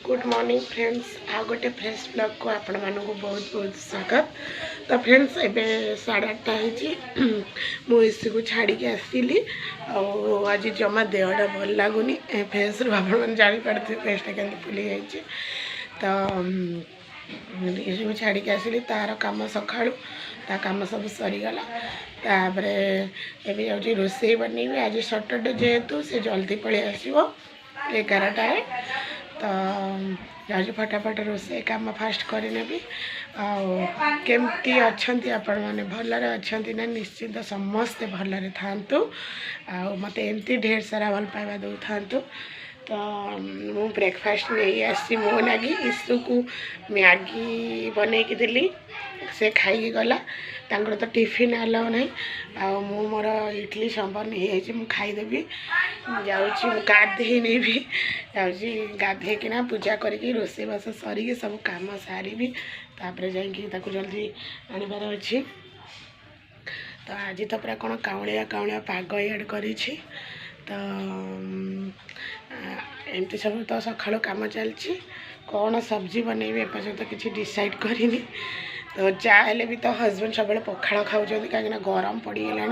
Good morning friends आ गोटे fresh blog को आपण मानक बहुत बहुत स्वागत। तो फ्रेंड्स एवं 8:30 मुझे को छाड़ी आसली आज जमा देहटा भल लगुनि फेस रू आप जापारे फेसटा के फुली जाइए। तो ये छाड़ी आसली तार कम सका काम सब सरीगला तापर एवं जाऊँगी रोसे बनैबी। आज सटरडे जेहेतु से जल्दी पलि आसो 11टार तो जाऊँ फटाफट रोसे कम फास्ट करनेबी। आमती अच्छा आपण मैंने भलरे अच्छा ना निश्चिंत समस्ते भलरे थांतु मत एमती ढेर सारा भल पाइबा दौ थांतु। तो मु ब्रेकफास्ट नहीं आसी मो लगी ईशु को मैगी बनईकी दिली से खाई गला तो टिफिन अलाउ नहीं मु मोर इडली सांबर नहीं जाइए मुझे खाईदेवी जाऊँ गाधे नहीं भी जाऊँ गाधेकिना पूजा करके रोसेबास सरिकी सब काम सारी तापर जाकि जल्दी आनबार अच्छी। तो आज तो पूरा कौन काउलिया काउलिया पाग इड कर तो एमती सब तो सका कम चलती कौन सब्जी बनैबी एपर्यंत किसी डिसाइड करनी। तो जाए भी तो हजबैंड सब पखाड़ खाऊँ कहीं गरम पड़गला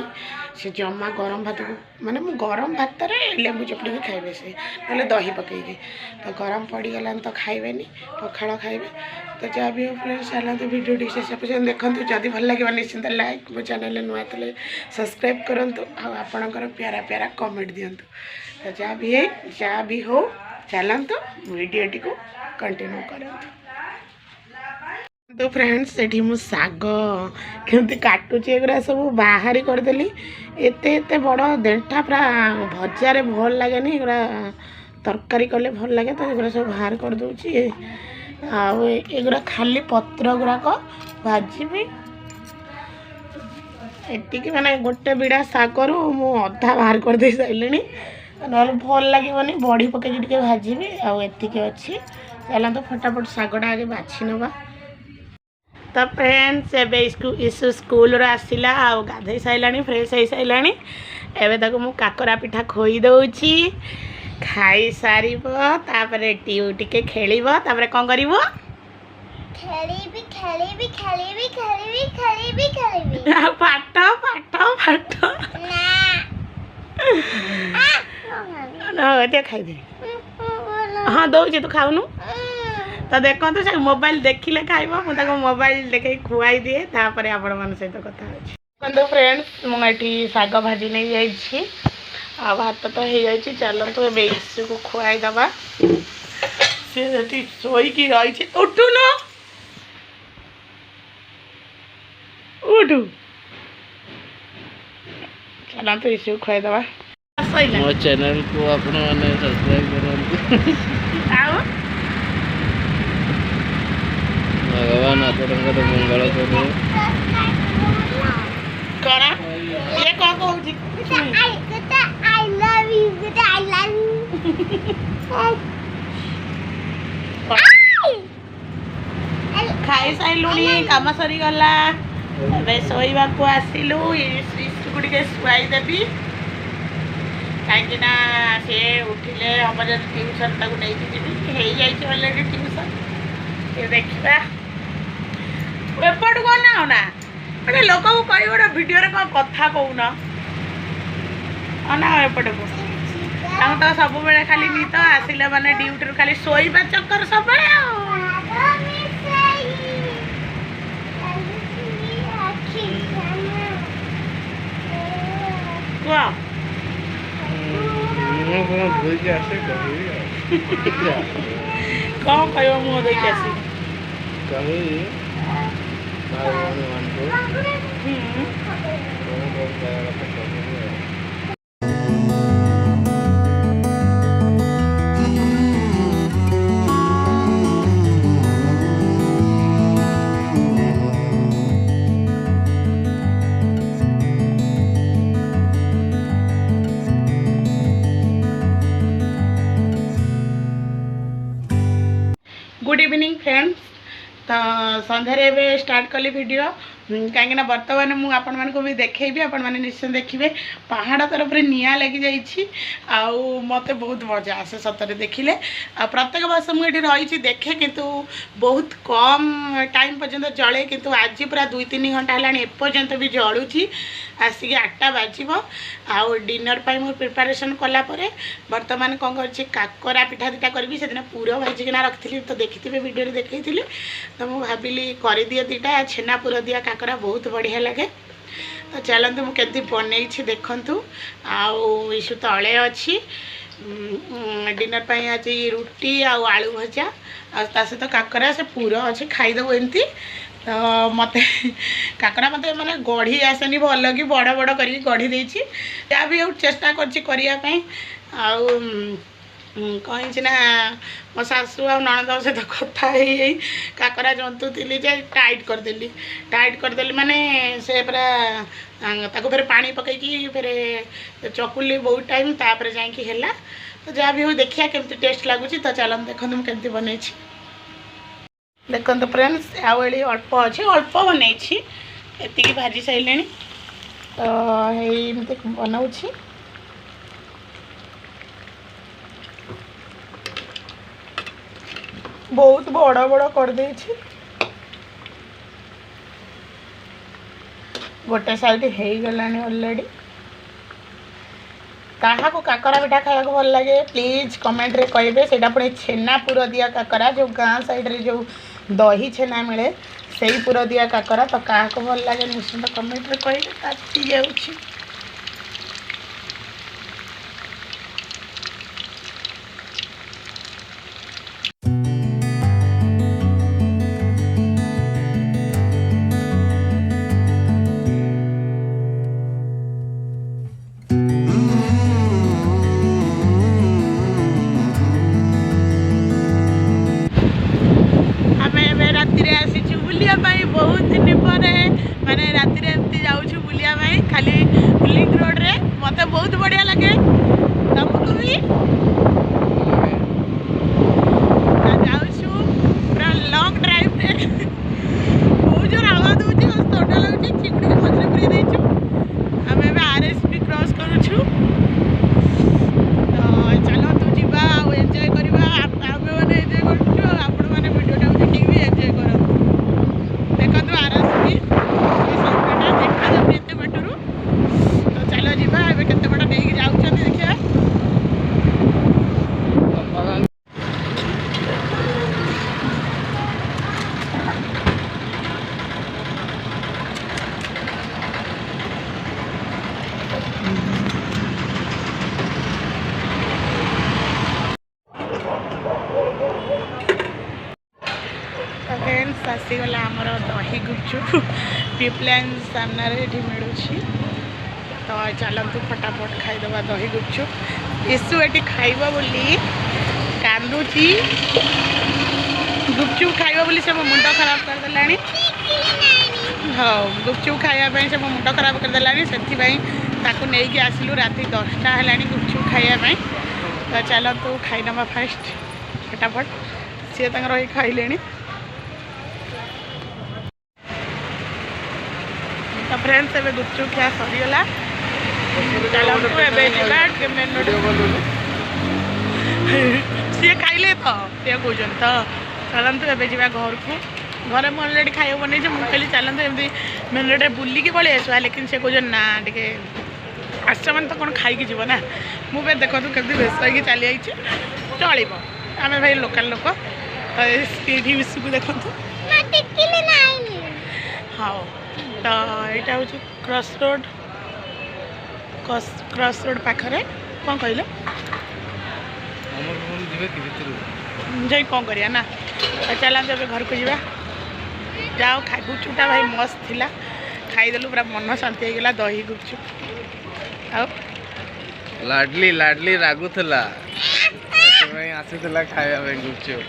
से जमा गरम भात को माने गरम भात लेंबू चपड़ी खाइबे से ना दही पकईके तो गरम पड़गला तो खाइबे पखाड़ खाइबे। तो जहाँ भी हो फ्रेंड्स चलते वीडियो टी शेष पर्यटन देखूँ जदि भल लगे निश्चिंत लाइक मो चैनल नुआ थे सब्सक्राइब करूँ आपणकर प्यारा प्यारा कमेंट दिंतु। तो जहाँ भी हो चलतु वीडियोटी को कंटिन्यू करूँ। तो फ्रेंड्स ये मु साग केमती काटुची एगुरा सब बाहरी करदेली एते बड़ देंटा पूरा भजार भल लगे एगुरा तरकारी कले भल लगे। तो एगुरा सब बाहर कर दूची आगुरा खाली पत्र गुड़ाक भाजी एटिकी माने गोटे बिड़ा सागरू मु अधा बाहर कर दे सारे ना भल लगे बड़ी पकईकी भाजी आती अच्छी। चलते फटाफट सागटा आगे बाछि नवा। तो फ्रेंड्स इशू स्कूल आसला गाधे सारा फ्रेश हो सारा एवं तक मु काकरा पिठा खोई दौची खाई सार ट्यू टे खेल कौन कर पाठ पाठ पाठ खाई हाँ दौचे तू खाऊनु। तो देखो तो मोबाइल देखिले खाइब मुझे मोबाइल देखे खुआई दिए तापर आपण मन सहित कथा देखो फ्रेंड्स मुझे साग भाजी नहीं जाइए आ भात तो हो जाए। चलतु ए इशू को खुआई दबा सी शोईकी रही उठु न उठु चलतु इशू खुआई दबा। मो चैनल को आपण माने सब्सक्राइब करंतु भगवान आपंकर मंगल करू करा ये कौन कहूँ आई लव यू खाई सारूनी कम सरीगला शोवा को आसलु को शुआई देवी कहीं सी उठिले हम जब ट्यूशन ताक नहीं जी अलरेडी ट्यूशन ये देखा एपट को ना ना गोटे लोक को कह गोटे भिडियो कौन कथा कहना अना एपट को तो सब बेले खाली नीत आसिले माने ड्यूटी खाली शोवा चक्कर सब कौन कह मुँह देखिए आसी गुड इवनिंग फ्रेंड्स। तो संध्यारे स्टार्ट कली वीडियो कहीं बर्तमान मुझे आपण मानक भी देखी आपण मैंने निश्चय देखिए पहाड़ तरफ निआ लगी जाइए मत बहुत मजा आसे सतरे देखिले आ प्रत्येक वर्ष मुझे रही देखे किंतु बहुत कम टाइम पर्यंत जले किंतु आज पूरा 2-3 घंटा है एपर्यंत भी जलुची आसिक 8टा बाजिब आउ डिनर पर मुझे प्रिपेरेसन कलापर बर्तमान कौन कर काकरा पिठा दुटा करी से दिन पूरा भाजिकिना रखी तो देखी वीडियो देखी तो मुझे भाविली कर दिए दुटा छेना पूरा दिया काकरा बहुत बढ़िया लगे तो चलते मुझे बनई देखु आशु तले अच्छी डिनर पर आज रुटी आलू भजा आ सहित काकरा से पूरा अच्छे खाईदेव एमती तो मत काकरा मत मैंने गढ़ी आसेनी भल कि बड़ बड़ कर गढ़ी देती या भी चेष्टा करने कहीं ना मो शाशु आ नणद सहित कथा काकरा जंतु थी टाइट करदेली माने से पूरा ताको फिर पानी पकईकी फिर चकुली बहुत टाइम तापर जाइए तो जहाँ भी हो देखिए केमती टेस्ट लगुच तो चलते देखो मुझे केमती बनई देखो फ्रेंड्स आउली अल्प अच्छे अल्प बनई एति भाजी सारे तो एमती बनाऊँ बहुत बड़ बड़ कर दे गोटे साइड हो गलानी ऑलरेडी क्या काकरा पिठा खाया भल लगे प्लीज कमेंट रे कहे से पुणी छेना पूरा दिया काकरा जो गाँ साइड रे जो दही छेना मिले से ही पूरा दिया काकरा तो क्या भल लगे निश्चिंत कमेंट रे कहे ताती जाऊँगी बहुत दिन पर माने राति एमती जाऊँ बुलिया खाली लिंक रोड रे मत बहुत बढ़िया लगे तुमको भी जाऊँ पूरा लॉन्ग ड्राइव रे बहुत जोर आवाज होती थोड़ा लगे चिकुड़ी के मझे पूरी देचु आम ए आरएसपी क्रॉस करूँ तो चलो तू जीवा एंजॉय करवा आम मैंने एंजॉय करूँ आपण मैंने वीडियो देखिए भी एंजॉय कर देखो आरएसपी देखा जाए एत बाटर तो चलो जीवा ए केते बड़ा नहीं जाऊँ देखिए फ्रेंड्स आसीगला आमर दही गुपचुप पिपलाइन सामने ये मिलूँ तो चलतु फटाफट खाईदे दही गुपचुप यीशु ये खाइब बोली कांदुची गुपचुप खाइब बोली से मो मुंड खराब करदेला हाँ गुपचुप खायापी से मो मुंड खराब करदेला से नहीं आसलु राति 10टा है गुपचुप खायापी तो चलतु खाईनवा फास्ट फटाफट सी रही खाइले तो फ्रेंड्स एवं गुपचुप खिया सरीगला सी खाइले तो सी कौन तो चलतु एवं जा घर को घर मुझे अलरेडी खाया बन मुझे चलते एमती मेन रोड बुलिकी पलि आसा लेकिन से कौन ना टे आस मैंने तो कौन खाई जीव ना मुझे देखो कमी बेस हो चली चल आम भाई लोकल लोक स्पीड विश्व को देखु हाँ तो यहाँ हूँ क्रॉस रोड पाखरे कौन कहले जाई कौन करिया ना चलते अब घर को जा जाओ गुपचुपटा भाई मस्त थिला खाईदेलु पूरा मन शांति होगला दही गुपचुप आओ लाडली लाडली रागुला आसी खाया गुपचुप